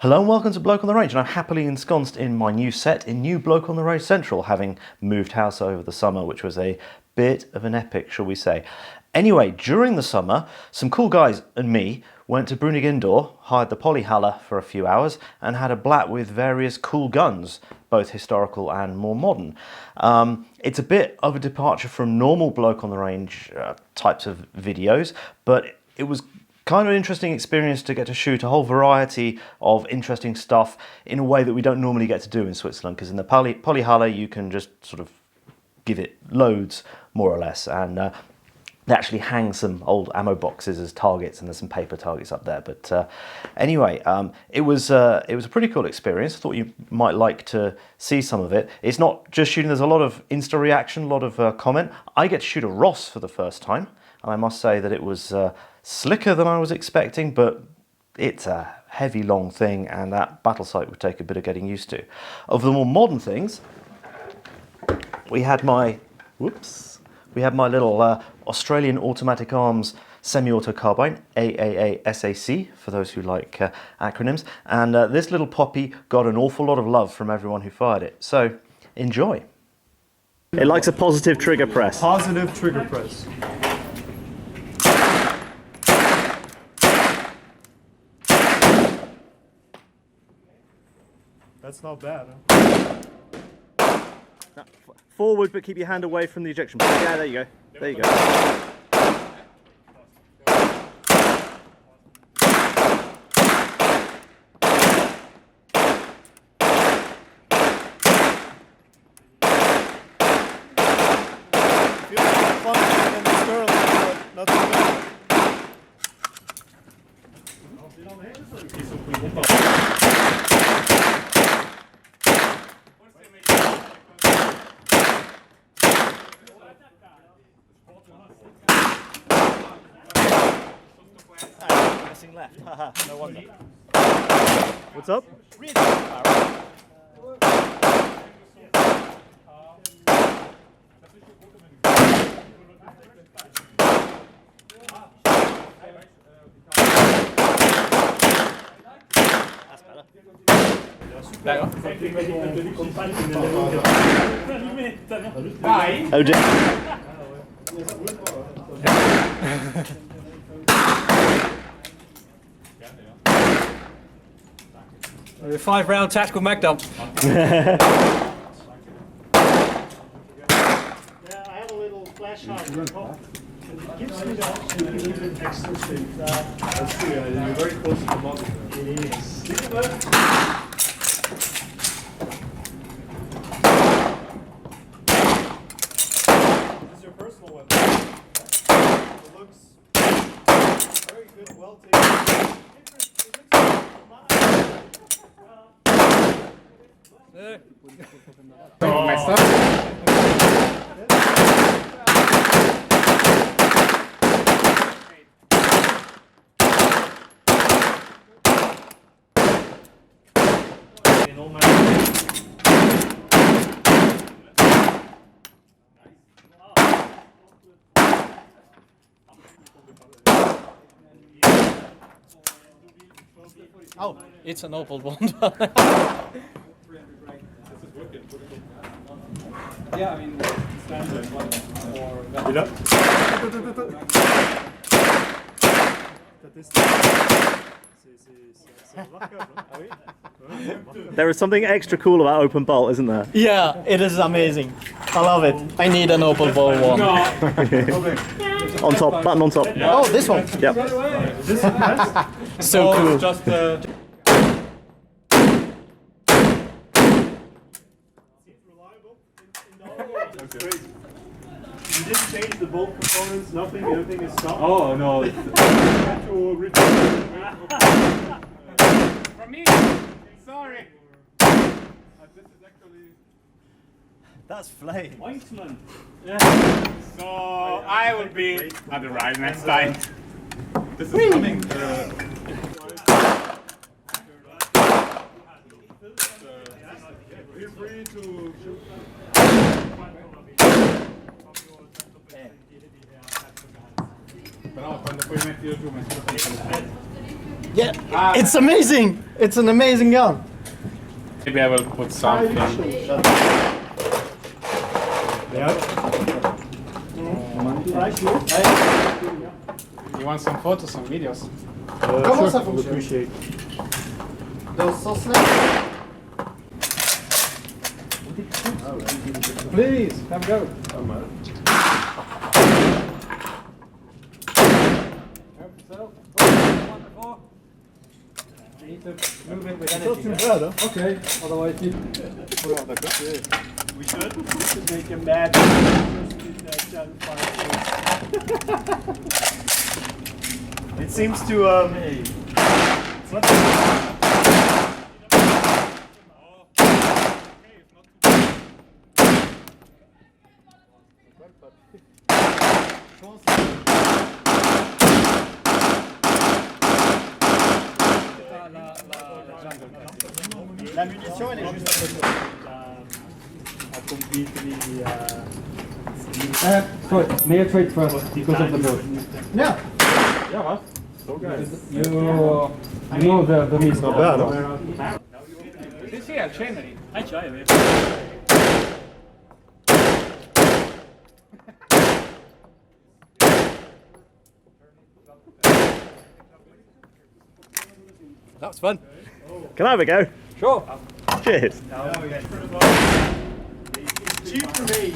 Hello and welcome to Bloke on the Range, and I'm happily ensconced in my new set in new Bloke on the Range Central, having moved house over the summer, which was a bit of an epic, shall we say. Anyway, during the summer, some cool guys and me went to Brünig Indoor, hired the Polyhaller for a few hours, and had a blat with various cool guns, both historical and more modern. It's a bit of a departure from normal Bloke on the Range types of videos, but it was kind of an interesting experience to get to shoot a whole variety of interesting stuff in a way that we don't normally get to do in Switzerland, because in the Polyhaller you can just sort of give it loads, more or less, and they actually hang some old ammo boxes as targets, and there's some paper targets up there. But anyway, it was a pretty cool experience. I thought you might like to see some of it. It's not just shooting, there's a lot of Insta reaction, a lot of comment. I get to shoot a Ross for the first time, and I must say that it was slicker than I was expecting, but it's a heavy, long thing, and that battle sight would take a bit of getting used to. Of the more modern things, we had my little Australian Automatic Arms semi-auto carbine, AAA SAC, for those who like acronyms, and this little poppy got an awful lot of love from everyone who fired it, so enjoy. It likes a positive trigger press. Positive trigger press. That's not bad, huh? No, forward, but keep your hand away from the ejection point. Yeah, there you go. There you go. Left. Haha, no wonder. What's up? Oh dear. A 5-round tactical mag dump. Yeah, I have a little flash hider. It gives me the option to keep it extra safe. That's true, yeah, you're very close to the model. It is. This is your personal weapon. It looks very good, well taken. Oh, it's an opal bond. Yeah, I mean, standard one There is something extra cool about open bolt, isn't there? Yeah, it is amazing. I love it. I need an opal ball one. On top, button on top. Oh, this one. Yep. So cool. Just You didn't change the bolt components, nothing, everything is stopped. oh no. From me! Sorry! This is actually That's flame. Ointment! So I will be at the right next time. this is coming. Feel free to shoot. Però quando poi metti giù, metti Yeah, it's amazing. It's an amazing gun. Maybe I will put something. You want some photos, some videos? Comment ça fonctionne? Dans ce sens-là. Please, have a go. You need to move it with energy. Okay, otherwise you... We should make a mad. It seems to La munition, elle est juste à côté. Sorry, may I trade first because of the boat? Yeah. Yeah, what? You know the reason. Not bad, Sì, sì, al ceneri. That was fun. Can I have a go? Sure. Cheers. Cheap for me.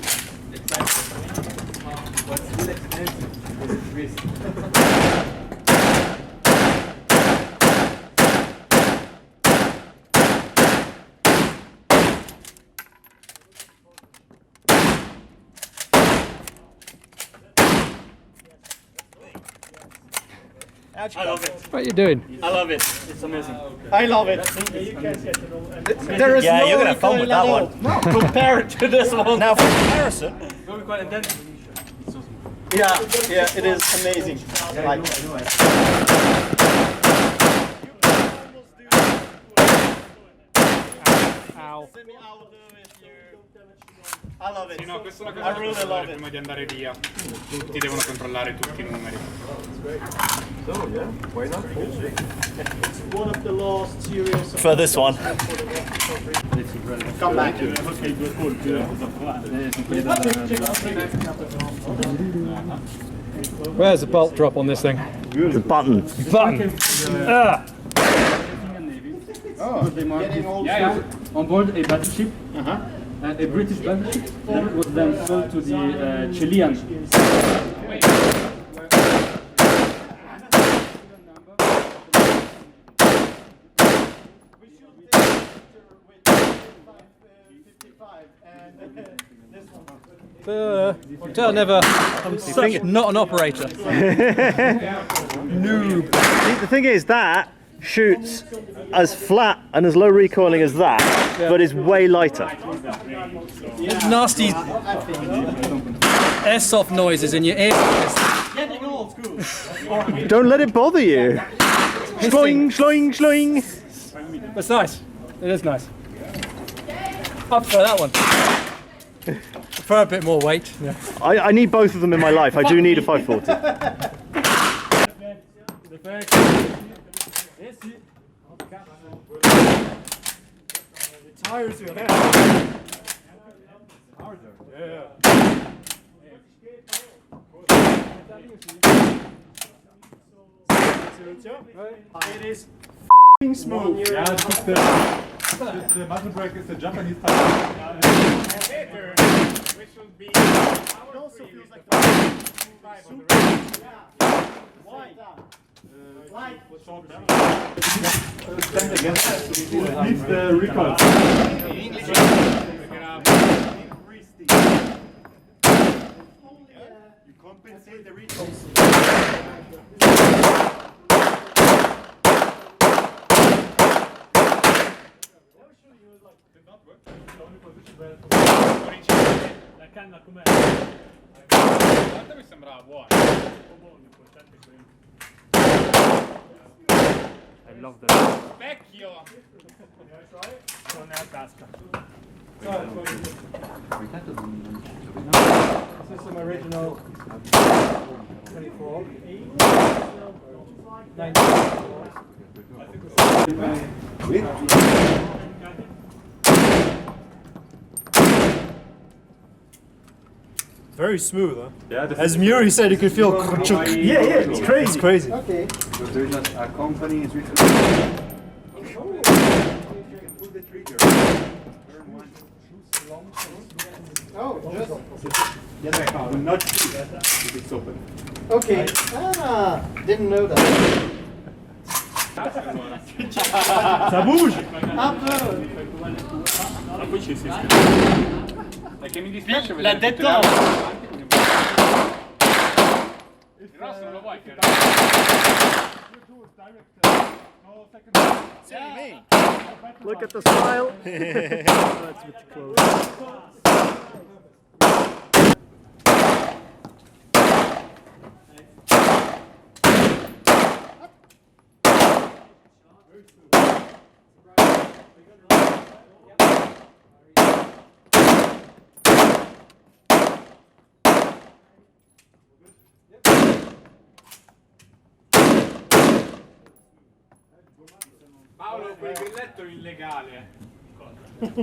I love it. What are you doing? I love it. It's amazing. I love it. There is Yeah, no you're gonna have fun with that recoil at all. Compared to this one. Now, for comparison, Yeah, it is amazing. Like, Ow. I love it. Sì, no, questa è una I cosa really da love fare it. prima di andare via. Tutti devono controllare tutti i numeri. One of the last serious. for this one. Come back. Where's the bolt drop on this thing? The button. Button! Yeah. On board a battleship, a British battleship that was then sold to the Chilean. I'm such not an operator. Noob. The thing is, that shoots as flat and as low recoiling as that, but is way lighter. Nasty airsoft noises in your ear. Don't let it bother you. Shloing, shloing, shloing. It's nice. It is nice. I prefer that one. I prefer a bit more weight. Yeah. I need both of them in my life. I do need a 540. Tires you have. It is f***ing smooth. Yeah, it's the muzzle brake is the Japanese type. Later, we should be. It also feels like super. Why? Like Stand against it. It needs the recoil. you compensate the recoil. La canna com'è? Guarda, mi sembrava buono. I love that. Vecchio! Sono nella tasca. This is some original 24. 94. Very smooth, huh? Yeah, As Muri said, you could feel. Yeah, it's crazy. It's crazy. Okay. so there's a company in Switzerland. Pull the trigger. Turn one. Oh, just. Yeah, will not shoot if it's open. Okay. Ah, didn't know that. Ça bouge. La détente. Look at the smile. That's a bit close. Paolo, quel grilletto è illegale.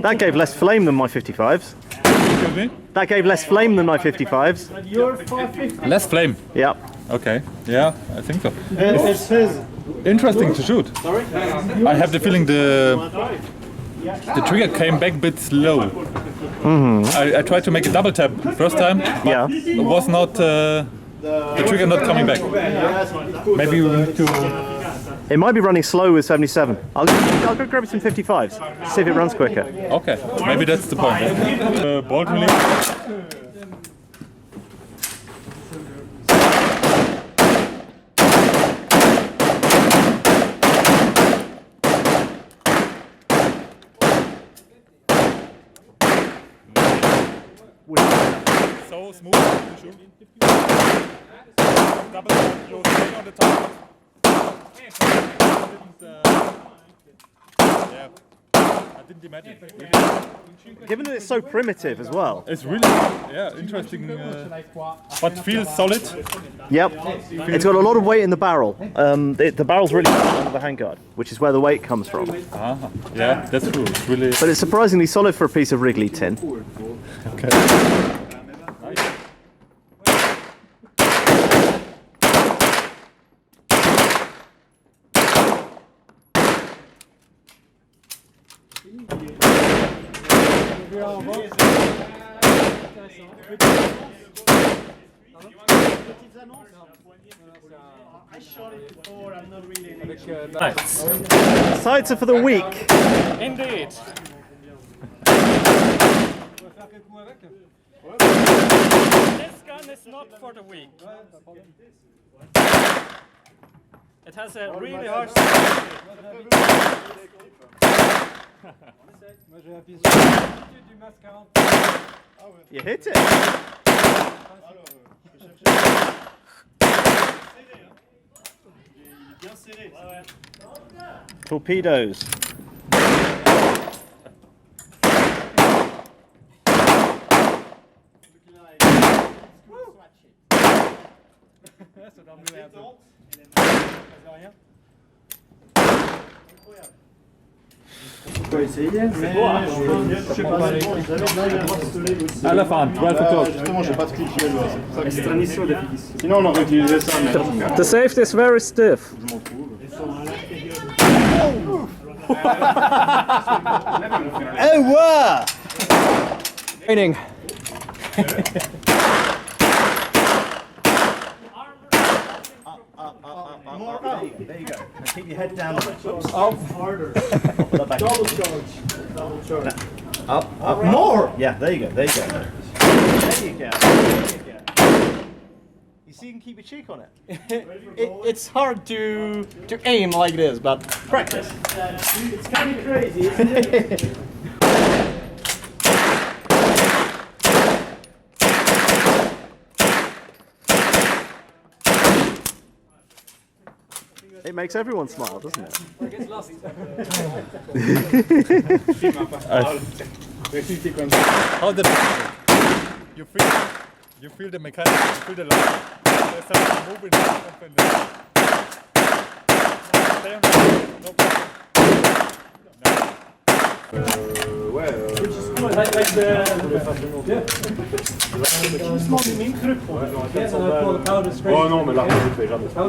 That gave less flame than my 55s. That gave less flame than my 55s. Your 550. Less flame. Yep. Okay. Yeah, I think so. It's his. Interesting to shoot. I have the feeling the trigger came back a bit slow. I tried to make a double tap first time. But Yeah. it was not the trigger not coming back. Maybe we need to. It might be running slow with 77. I'll go grab some 55s. See if it runs quicker. Okay. Maybe that's the point. Bolt release. So smooth to shoot. Double tap, you stay on the top. Yeah, I didn't imagine. Given that it's so primitive as well. It's really, interesting, but feels solid. Yep. It's got a lot of weight in the barrel. The barrel's really under the handguard, which is where the weight comes from. Yeah, that's true. It's really. But it's surprisingly solid for a piece of Wrigley tin. Okay. I shot it before, I'm not really. Sights are for the weak. Indeed. This gun is not for the weak. It has a really harsh. You hit it. Torpedoes. peux essayer, mais je sais pas, À la fin, 12 o'clock. Justement, j'ai pas de cliché. Sinon, on aurait utilisé ça. The safety is very stiff. Oh, wow! Training. More up. There you go. And keep your head down. Up harder. Double charge. Up. More! Yeah, there you go. There you go. There you go. There you go. You see, you can keep your cheek on it. It's hard to aim like this, but Practice. It's kind of crazy, isn't it? It makes everyone smile, doesn't it? How did it feel? You feel the mechanics, you feel the light. There's something moving. Stay on the no problem. Oh non, mais là, je fais jamais ça.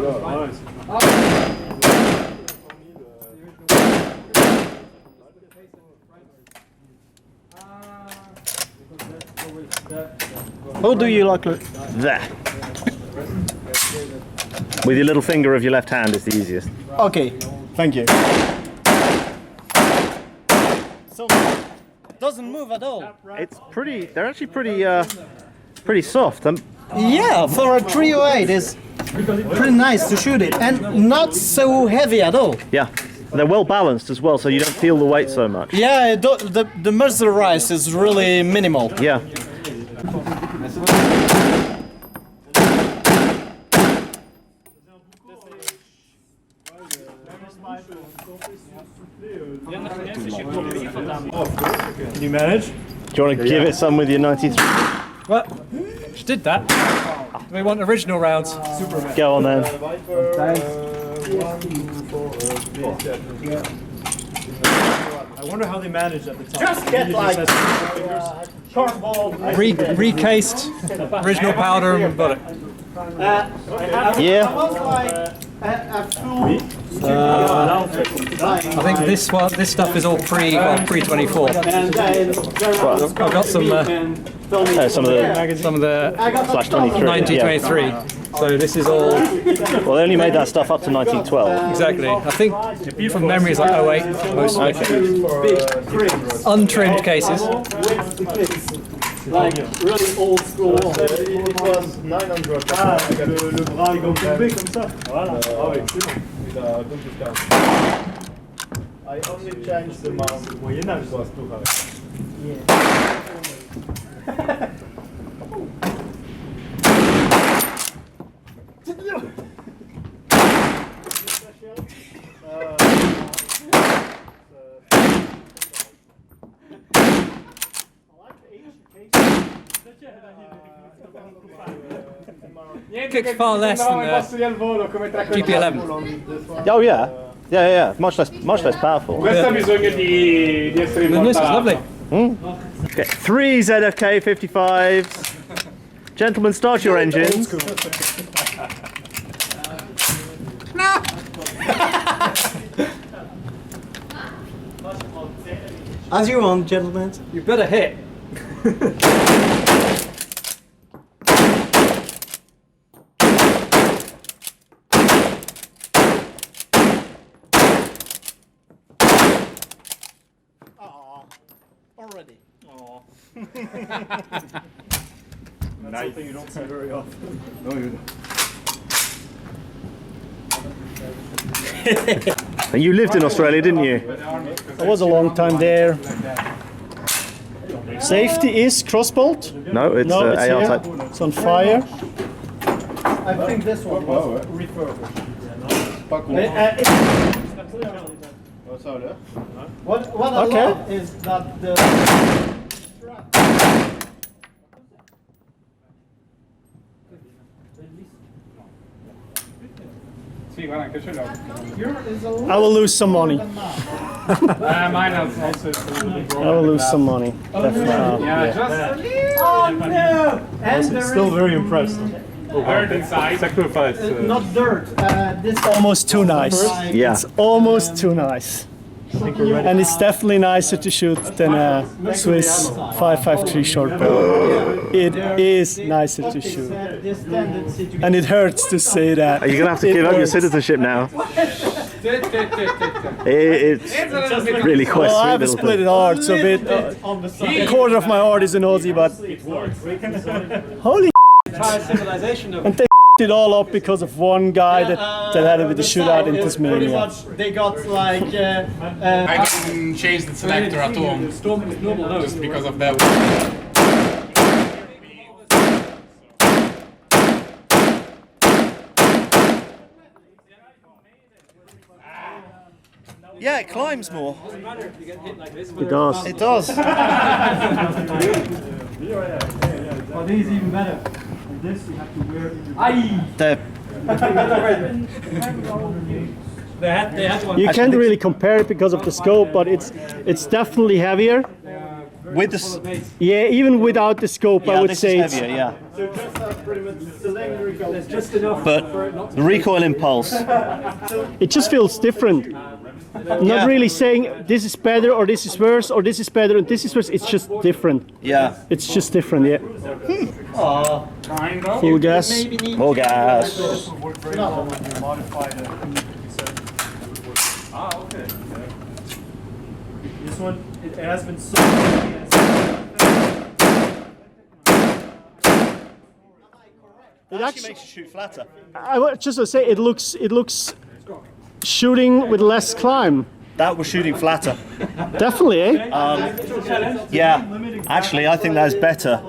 How do you like it? There. With your little finger of your left hand is the easiest. Okay, thank you. So, doesn't move at all. It's pretty. They're actually pretty soft. Yeah, for a 308 it's pretty nice to shoot it, and not so heavy at all. Yeah, they're well balanced as well, so you don't feel the weight so much. Yeah, the muzzle rise is really minimal. Yeah. Can you manage? Do you want to give it some with your 93? What? Just did that. We want original rounds. Go on then. I wonder how they managed at the time. Just get like cardboard. Recased, original powder, and bullet. Yeah. Almost like a full. I think this stuff is all pre-24. I've got some Some of the /23. 23. 1923. So this is all Well, they only made that stuff up to 1912. exactly. I think from memory it's like 08 mostly. Untrimmed cases. Like really old school. It was 900. Le bras est comme ça. Voilà. Ah oui, excellent. I only changed the mount. Moyen Âge, ça. Kicks far less than the GP11. Oh yeah. Yeah. Much less powerful. Questa ha bisogno di essere And this is importata. lovely. Okay, 3 ZFK 55s. Gentlemen, start your engines. As you want, gentlemen. You better hit. Already. That's something you don't see very often. Oh, you lived in Australia, didn't you? I was a long time there. Safety is crossbolt. No, it's No, it's AR here. type. It's on fire. I think this one was refurbished. What I Okay. love is that the Sì, guarda, anche ce l'ho. I will lose some money. Mine has also I will lose some money. Definitely. yeah, just oh no! And there Still is very impressed. dirt inside. Sacrifice. not dirt. This Almost too nice. Yeah. It's almost too nice. And it's definitely nicer to shoot than a Swiss 5.53 short bow. It is nicer to shoot. this tendency to And it hurts to say that. Are you gonna have to It give up your hurts. citizenship now? It's really quite Well, I sweet have a little split thing. heart, so a bit. on the side. A quarter of my heart is an Aussie, but holy Civilization of and they it all up because of one guy that had it with the shootout in Pretty Tasmania. much, they got like I can change the selector at all just because of that. Yeah, it climbs more. It does. It does. Oh, this is even better. And this you have to wear in your You can't really compare it because of the scope, but it's definitely heavier. With the Yeah, even without the scope, I would this say is it's heavier, yeah. So just pretty much cylindrical. There's just enough. But the recoil impulse. it just feels different. I'm not really saying this is better or this is worse or this is better and this is worse. It's just different. Yeah. It's just different, yeah. Full gas. More gas. This one, it has been so. It actually makes you shoot flatter. I would just say it looks shooting with less climb. That was shooting flatter. Definitely, eh? Yeah. Actually, I think that is better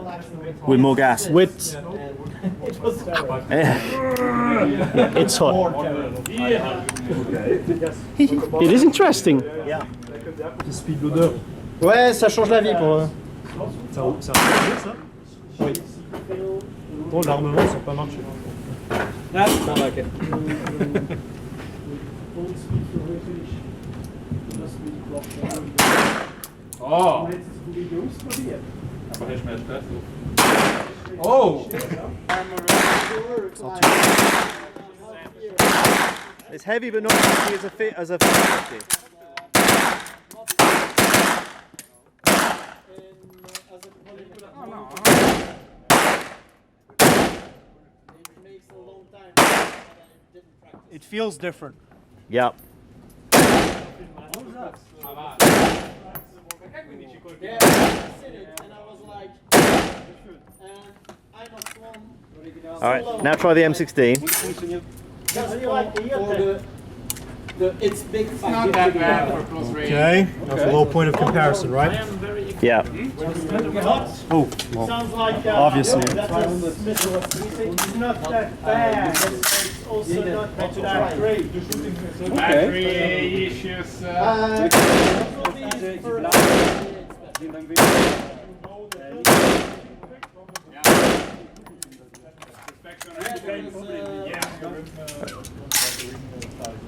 with more gas. With it's hot. It is interesting. Ouais, ça change la vie pour eux. Bon, l'armement, ça n'a pas marché. That's more like it. Oh! Aber der schmeckt besser. Oh! It's heavy, but not as heavy as a 50. It feels different. Yeah. All right, now try the M16. It's big. Not that bad for close range. Okay, that's a low point of comparison, right? Yeah. Oh, well, Sounds like obviously. it's not that bad. It's also not that great. Battery issues.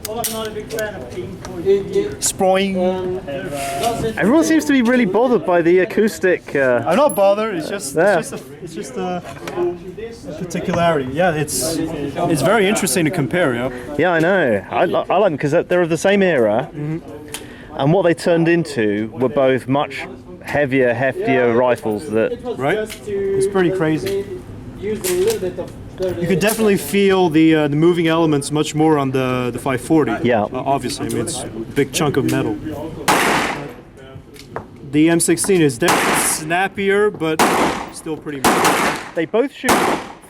Well, I'm not a big fan of aim point. Sproing. Everyone seems to be really bothered by the acoustic. I'm not bothered. It's just Yeah. it's just a particularity. Yeah, it's very interesting to compare. Yeah. Yeah, I know. I like them because they're of the same era, and what they turned into were both much heavier, heftier rifles. That Right? It's pretty crazy. You could definitely feel the moving elements much more on the 540. Yeah. Obviously, I mean it's a big chunk of metal. The M16 is definitely snappier, but still pretty. they both shoot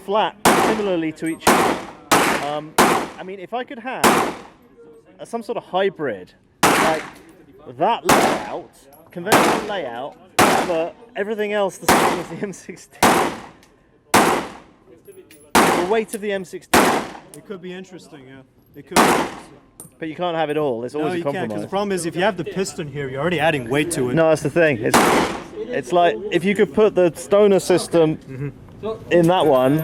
flat, similarly to each other. I mean, if I could have some sort of hybrid, like that layout, conventional layout, but everything else the same as the M16. The weight of the M16. It could be interesting, yeah. It could be interesting. But you can't have it all. There's always No, a you can't, compromise. because the problem is if you have the piston here, you're already adding weight to it. No, that's the thing. It's like if you could put the Stoner system in that one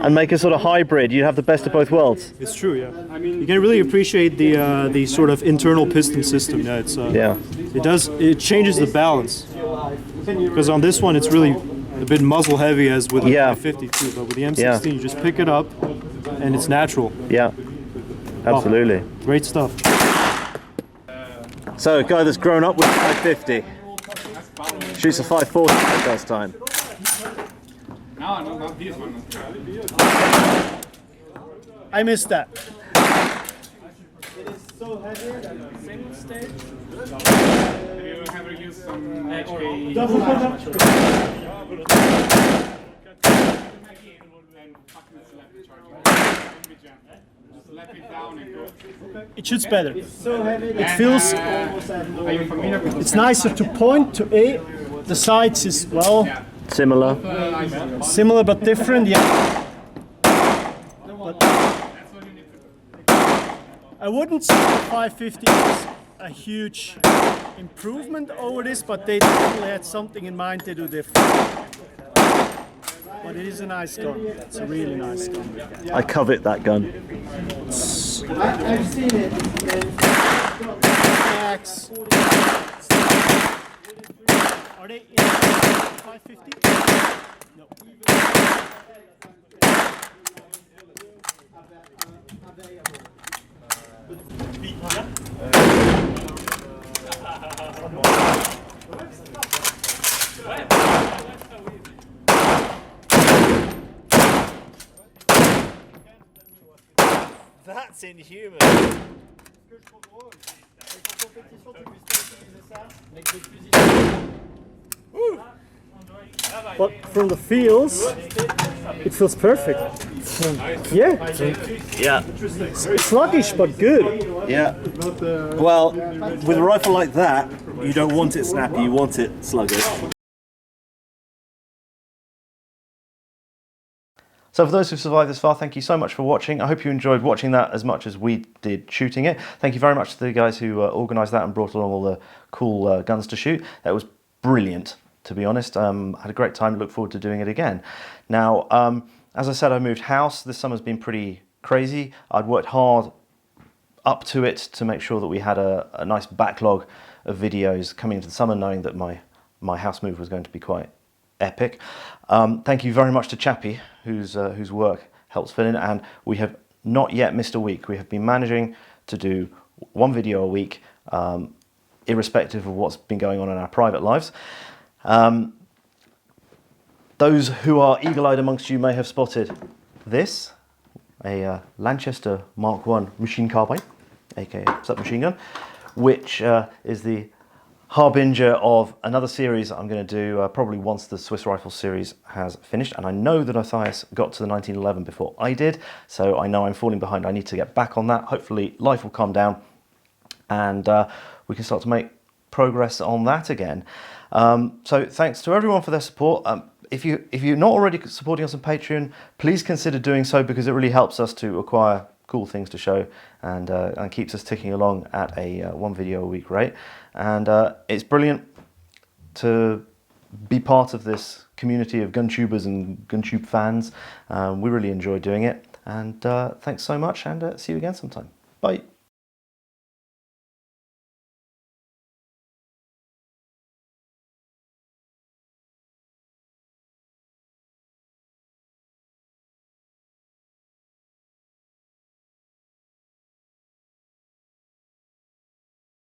and make a sort of hybrid, you'd have the best of both worlds. It's true, yeah. You can really appreciate the sort of internal piston system. Yeah, it's Yeah. it changes the balance. Because on this one, it's really a bit muzzle heavy as with the Yeah. 552, but with the M16, you just pick it up and it's natural. Yeah. Absolutely. Great stuff. So, a guy that's grown up with 550 shoots a 540 for the first time. No, not this one. I missed that. Have you ever used some HK? Slap it down and go. It shoots better. It feels- Are you familiar with It's nicer to point to A. The sights is, well, Similar. similar but different. Yeah. But I wouldn't say the 550 is a huge improvement over this, but they definitely had something in mind to do different. But it is a nice gun. It's a really nice gun. I covet that gun. I've seen it. Max. Are they in 550? No. That's inhuman. But from the feels, it feels perfect. Yeah, Yeah. it's sluggish but good. Yeah. Well, with a rifle like that, you don't want it snappy, you want it sluggish. So for those who've survived this far, thank you so much for watching. I hope you enjoyed watching that as much as we did shooting it. Thank you very much to the guys who organised that and brought along all the cool guns to shoot. That was brilliant, to be honest. Had a great time, look forward to doing it again. Now, as I said, I moved house. This summer's been pretty crazy. I'd worked hard up to it to make sure that we had a nice backlog of videos coming into the summer, knowing that my house move was going to be quite epic. Thank you very much to Chappie, whose work helps fill in, and we have not yet missed a week. We have been managing to do one video a week, irrespective of what's been going on in our private lives. Those who are eagle-eyed amongst you may have spotted this, a Lanchester Mark I machine carbine, aka submachine gun, which is the harbinger of another series I'm going to do probably once the Swiss Rifle series has finished. And I know that Matthias got to the 1911 before I did, so I know I'm falling behind. I need to get back on that. Hopefully life will calm down and we can start to make progress on that again. So thanks to everyone for their support. If you're not already supporting us on Patreon, please consider doing so, because it really helps us to acquire cool things to show and keeps us ticking along at a one video a week rate. And it's brilliant to be part of this community of gun tubers and gun tube fans. We really enjoy doing it, and thanks so much, and see you again sometime. Bye.